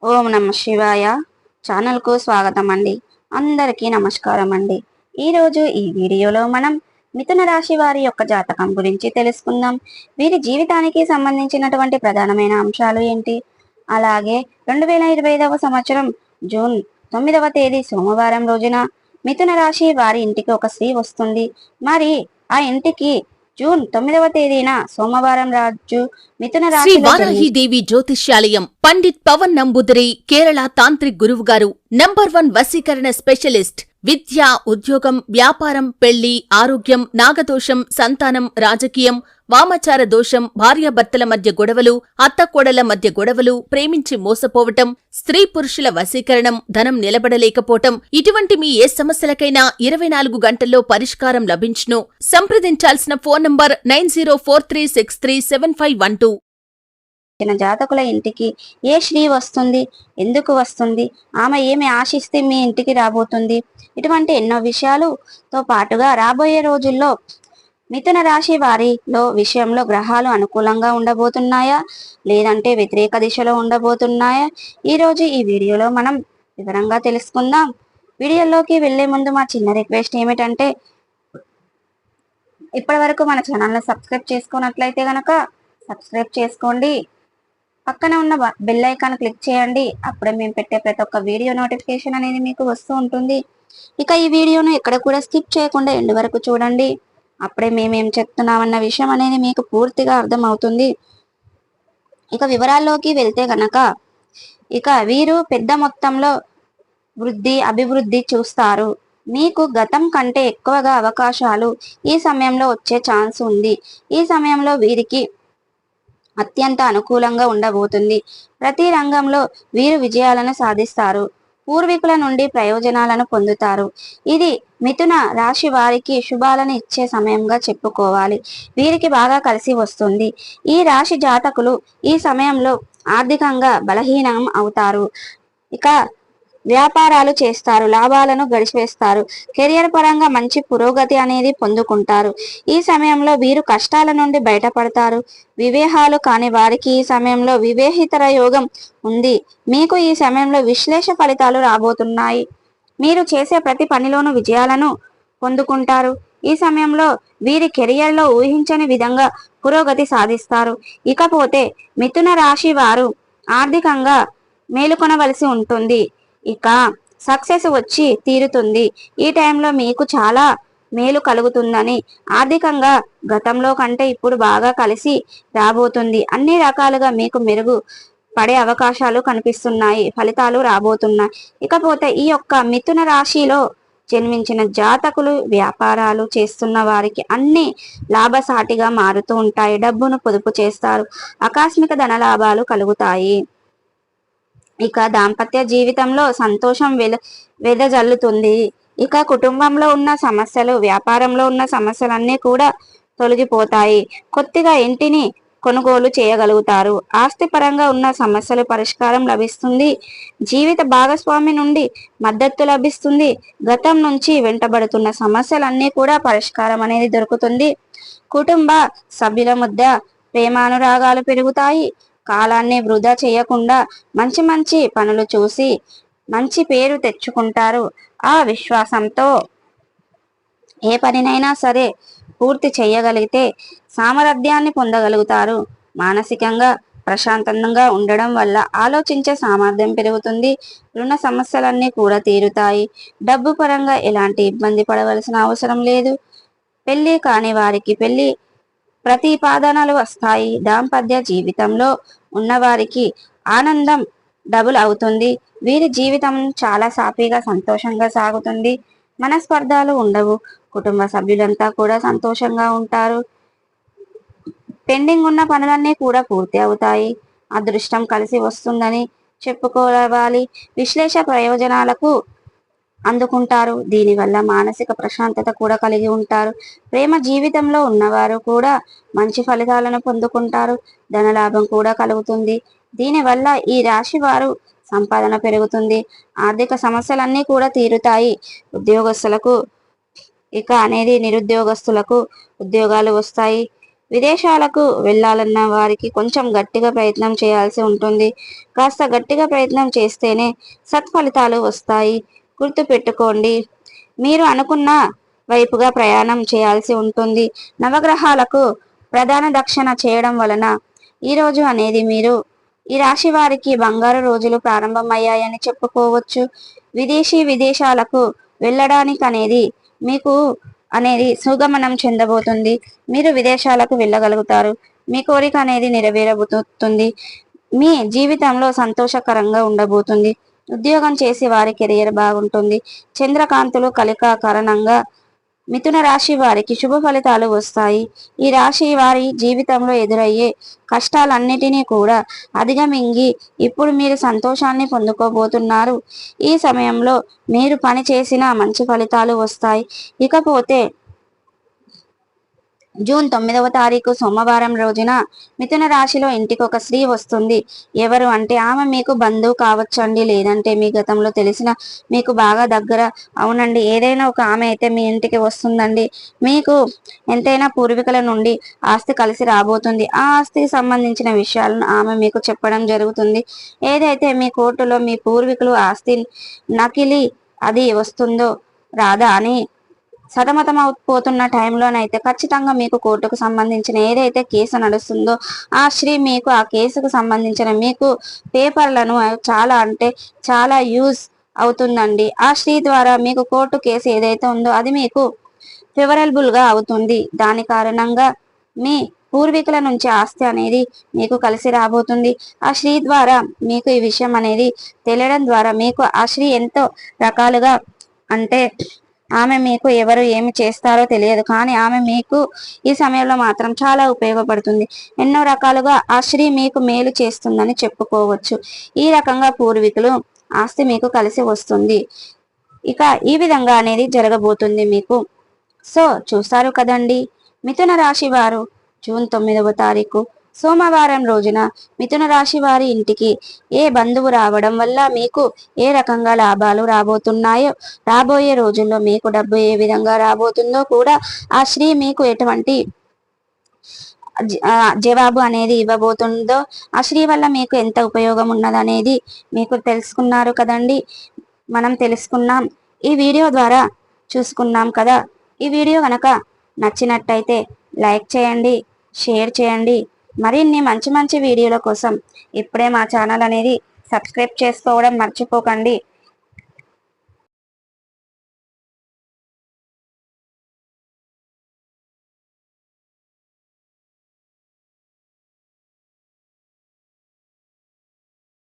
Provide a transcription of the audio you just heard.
ఓం నమ శివాయ ఛానల్కు స్వాగతం అండి. అందరికీ నమస్కారం అండి. ఈరోజు ఈ వీడియోలో మనం మిథున రాశి వారి యొక్క జాతకం గురించి తెలుసుకుందాం. వీరి జీవితానికి సంబంధించినటువంటి ప్రధానమైన అంశాలు ఏంటి, అలాగే 2025వ సంవత్సరం జూన్ 9వ తేదీ సోమవారం రోజున మిథున రాశి వారి ఇంటికి ఒక స్త్రీ వస్తుంది. మరి ఆ ఇంటికి జూన్ 9వ తేదీన సోమవారం రాజు మిథున శ్రీ రాశిలో వారాహిదేవి జ్యోతిష్యాలయం పండిత్ పవన్ నంబూదిరి కేరళ తాంత్రిక్ గురువు గారు నంబర్ 1 వశీకరణ స్పెషలిస్ట్. విద్య, ఉద్యోగం, వ్యాపారం, పెళ్లి, ఆరోగ్యం, నాగదోషం, సంతానం, రాజకీయం, వామాచార దోషం, భార్యాభర్తల మధ్య గొడవలు, అత్తకోడల మధ్య గొడవలు, ప్రేమించి మోసపోవటం, స్త్రీ పురుషుల వశీకరణం, ధనం నిలబడలేకపోవటం, ఇటువంటి మీ ఏ సమస్యలకైనా 24 గంటల్లో పరిష్కారం లభించును. సంప్రదించాల్సిన ఫోన్ నంబర్ 9043637512. జాతకుల ఇంటికి ఏ స్త్రీ వస్తుంది, ఎందుకు వస్తుంది, ఆమె ఏమి ఆశిస్తే మీ ఇంటికి రాబోతుంది, ఇటువంటి ఎన్నో విషయాలుతో పాటుగా రాబోయే రోజుల్లో మిథున రాశి వారిలో విషయంలో గ్రహాలు అనుకూలంగా ఉండబోతున్నాయా లేదంటే వ్యతిరేక దిశలో ఉండబోతున్నాయా, ఈరోజు ఈ వీడియోలో మనం వివరంగా తెలుసుకుందాం. వీడియోలోకి వెళ్లే ముందు మా చిన్న రిక్వెస్ట్ ఏమిటంటే, ఇప్పటి వరకు మన ఛానల్ని సబ్స్క్రైబ్ చేసుకున్నట్లయితే గనక సబ్స్క్రైబ్ చేసుకోండి. పక్కన ఉన్న బెల్ ఐకాన్ క్లిక్ చేయండి. అప్పుడే మేము పెట్టే ప్రతి ఒక్క వీడియో నోటిఫికేషన్ అనేది మీకు వస్తూ ఉంటుంది. ఇక ఈ వీడియోను ఎక్కడ కూడా స్కిప్ చేయకుండా ఎండ్ వరకు చూడండి. అప్పుడే మేమేం చెప్తున్నామన్న విషయం అనేది మీకు పూర్తిగా అర్థమవుతుంది. ఇక వివరాల్లోకి వెళ్తే గనక, ఇక వీరు పెద్ద మొత్తంలో అభివృద్ధి చూస్తారు. మీకు గతం కంటే ఎక్కువగా అవకాశాలు ఈ సమయంలో వచ్చే ఛాన్స్ ఉంది. ఈ సమయంలో వీరికి అత్యంత అనుకూలంగా ఉండబోతుంది. ప్రతి రంగంలో వీరు విజయాలను సాధిస్తారు. పూర్వీకుల నుండి ప్రయోజనాలను పొందుతారు. ఇది మిథున రాశి వారికి శుభాలను ఇచ్చే సమయంగా చెప్పుకోవాలి. వీరికి బాగా కలిసి వస్తుంది. ఈ రాశి జాతకులు ఈ సమయంలో ఆర్థికంగా బలహీనం అవుతారు. ఇక వ్యాపారాలు చేస్తారు, లాభాలను గడిచివేస్తారు. కెరియర్ పరంగా మంచి పురోగతి అనేది పొందుకుంటారు. ఈ సమయంలో వీరు కష్టాల నుండి బయటపడతారు. వివాహాలు కాని వారికి ఈ సమయంలో వివాహేతర యోగం ఉంది. మీకు ఈ సమయంలో విశ్లేష ఫలితాలు రాబోతున్నాయి. మీరు చేసే ప్రతి పనిలోనూ విజయాలను పొందుకుంటారు. ఈ సమయంలో వీరి కెరియర్లో ఊహించని విధంగా పురోగతి సాధిస్తారు. ఇకపోతే మిథున రాశి వారు ఆర్థికంగా మేలుకొనవలసి ఉంటుంది. ఇక సక్సెస్ వచ్చి తీరుతుంది. ఈ టైంలో మీకు చాలా మేలు కలుగుతుందని, ఆర్థికంగా గతంలో కంటే ఇప్పుడు బాగా కలిసి రాబోతుంది. అన్ని రకాలుగా మీకు మెరుగు పడే అవకాశాలు కనిపిస్తున్నాయి. ఫలితాలు రాబోతున్నాయి. ఇకపోతే ఈ యొక్క మిథున రాశిలో జన్మించిన జాతకులు వ్యాపారాలు చేస్తున్న వారికి అన్ని లాభసాటిగా మారుతూ ఉంటాయి. డబ్బును పొదుపు చేస్తారు. ఆకస్మిక ధన లాభాలు కలుగుతాయి. ఇక దాంపత్య జీవితంలో సంతోషం వెదజల్లుతుంది. ఇక కుటుంబంలో ఉన్న సమస్యలు, వ్యాపారంలో ఉన్న సమస్యలన్నీ కూడా తొలగిపోతాయి. కొత్తగా ఇంటిని కొనుగోలు చేయగలుగుతారు. ఆస్తిపరంగా ఉన్న సమస్యలు పరిష్కారం లభిస్తుంది. జీవిత భాగస్వామి నుండి మద్దతు లభిస్తుంది. గతం నుంచి వెంటబడుతున్న సమస్యలన్నీ కూడా పరిష్కారం అనేది దొరుకుతుంది. కుటుంబ సభ్యుల మధ్య ప్రేమానురాగాలు పెరుగుతాయి. కాలాన్ని వృధా చేయకుండా మంచి మంచి పనులు చూసి మంచి పేరు తెచ్చుకుంటారు. ఆ విశ్వాసంతో ఏ పనినైనా సరే పూర్తి చేయగలిగితే సామర్థ్యాన్ని పొందగలుగుతారు. మానసికంగా ప్రశాంతంగా ఉండడం వల్ల ఆలోచించే సామర్థ్యం పెరుగుతుంది. రుణ సమస్యలన్నీ కూడా తీరుతాయి. డబ్బు పరంగా ఎలాంటి ఇబ్బంది పడవలసిన అవసరం లేదు. పెళ్లి కాని వారికి పెళ్లి ప్రతిపాదనలు వస్తాయి. దాంపత్య జీవితంలో ఉన్నవారికి ఆనందం డబుల్ అవుతుంది. వీరి జీవితం చాలా సాఫీగా సంతోషంగా సాగుతుంది. మనస్పర్ధాలు ఉండవు. కుటుంబ సభ్యులంతా కూడా సంతోషంగా ఉంటారు. పెండింగ్ ఉన్న పనులన్నీ కూడా పూర్తి అవుతాయి. అదృష్టం కలిసి వస్తుందని చెప్పుకోవాలి. విశ్లేష ప్రయోజనాలకు అందుకుంటారు. దీనివల్ల మానసిక ప్రశాంతత కూడా కలిగి ఉంటారు. ప్రేమ జీవితంలో ఉన్నవారు కూడా మంచి ఫలితాలను పొందుకుంటారు. ధనలాభం కూడా కలుగుతుంది. దీనివల్ల ఈ రాశి వారు సంపాదన పెరుగుతుంది. ఆర్థిక సమస్యలన్నీ కూడా తీరుతాయి. ఉద్యోగస్తులకు నిరుద్యోగస్తులకు ఉద్యోగాలు వస్తాయి. విదేశాలకు వెళ్ళాలన్న వారికి కొంచెం గట్టిగా ప్రయత్నం చేయాల్సి ఉంటుంది. కాస్త గట్టిగా ప్రయత్నం చేస్తేనే సత్ఫలితాలు వస్తాయి. గుర్తు పెట్టుకోండి, మీరు అనుకున్న వైపుగా ప్రయాణం చేయాల్సి ఉంటుంది. నవగ్రహాలకు ప్రధాన దక్షిణ చేయడం వలన ఈ రోజు అనేది ఈ రాశి వారికి బంగారు రోజులు ప్రారంభమయ్యాయని చెప్పుకోవచ్చు. విదేశాలకు వెళ్ళడానికి మీకు సుగమనం చెందబోతుంది. మీరు విదేశాలకు వెళ్ళగలుగుతారు. మీ కోరిక అనేది నెరవేరబోతుంది. మీ జీవితంలో సంతోషకరంగా ఉండబోతుంది. ఉద్యోగం చేసి వారి కెరియర్ బాగుంటుంది. చంద్రకాంతులు కలిక కారణంగా మిథున రాశి వారికి శుభ ఫలితాలు వస్తాయి. ఈ రాశి వారి జీవితంలో ఎదురయ్యే కష్టాలన్నిటినీ కూడా అధిగమించి ఇప్పుడు మీరు సంతోషాన్ని పొందుకోబోతున్నారు. ఈ సమయంలో మీరు పని చేసిన మంచి ఫలితాలు వస్తాయి. ఇకపోతే జూన్ 9వ తారీఖు సోమవారం రోజున మిథున రాశిలో ఇంటికి ఒక స్త్రీ వస్తుంది. ఎవరు అంటే ఆమె మీకు బంధువు కావచ్చండి, లేదంటే మీ గతంలో తెలిసిన మీకు బాగా దగ్గర, అవునండి, ఏదైనా ఒక ఆమె అయితే మీ ఇంటికి వస్తుందండి. మీకు ఎంతైనా పూర్వీకుల నుండి ఆస్తి కలిసి రాబోతుంది. ఆ ఆస్తికి సంబంధించిన విషయాలను ఆమె మీకు చెప్పడం జరుగుతుంది. ఏదైతే మీ కోర్టులో మీ పూర్వీకులు ఆస్తి నకిలీ అది వస్తుందో రాదా అని సతమతమైపోతున్న టైంలోనైతే ఖచ్చితంగా మీకు కోర్టుకు సంబంధించిన ఏదైతే కేసు నడుస్తుందో ఆ స్త్రీ మీకు ఆ కేసుకు సంబంధించిన మీకు పేపర్లను చాలా అంటే చాలా యూజ్ అవుతుందండి. ఆ స్త్రీ ద్వారా మీకు కోర్టు కేసు ఏదైతే ఉందో అది మీకు ఫేవరబుల్ గా అవుతుంది. దాని కారణంగా మీ పూర్వీకుల నుంచి ఆస్తి అనేది మీకు కలిసి రాబోతుంది. ఆ స్త్రీ ద్వారా మీకు ఈ విషయం అనేది తెలియడం ద్వారా మీకు ఆ స్త్రీ ఎంతో రకాలుగా అంటే ఆమె మీకు ఎవరు ఏమి చేస్తారో తెలియదు, కానీ ఆమె మీకు ఈ సమయంలో మాత్రం చాలా ఉపయోగపడుతుంది. ఎన్నో రకాలుగా ఆ స్త్రీ మీకు మేలు చేస్తుందని చెప్పుకోవచ్చు. ఈ రకంగా పూర్వీకులు ఆస్తి మీకు కలిసి వస్తుంది. ఇక ఈ విధంగా అనేది జరగబోతుంది మీకు. సో చూస్తారు కదండి, మిథున రాశి వారు జూన్ 9వ తారీఖు సోమవారం రోజున మిథున రాశి వారి ఇంటికి ఏ బంధువు రావడం వల్ల మీకు ఏ రకంగా లాభాలు రాబోతున్నాయో, రాబోయే రోజుల్లో మీకు డబ్బు ఏ విధంగా రాబోతుందో కూడా ఆ స్త్రీ మీకు ఎటువంటి జవాబు అనేది ఇవ్వబోతుందో, ఆ స్త్రీ వల్ల మీకు ఎంత ఉపయోగం ఉన్నదనేది మీకు తెలుసుకున్నారు కదండి. మనం తెలుసుకున్నాం, ఈ వీడియో ద్వారా చూసుకున్నాం కదా. ఈ వీడియో కనుక నచ్చినట్టయితే లైక్ చేయండి, షేర్ చేయండి. మరిన్ని మంచి మంచి వీడియోల కోసం ఇప్పుడే మా ఛానల్ అనేది సబ్స్క్రైబ్ చేసుకోవడం మర్చిపోకండి.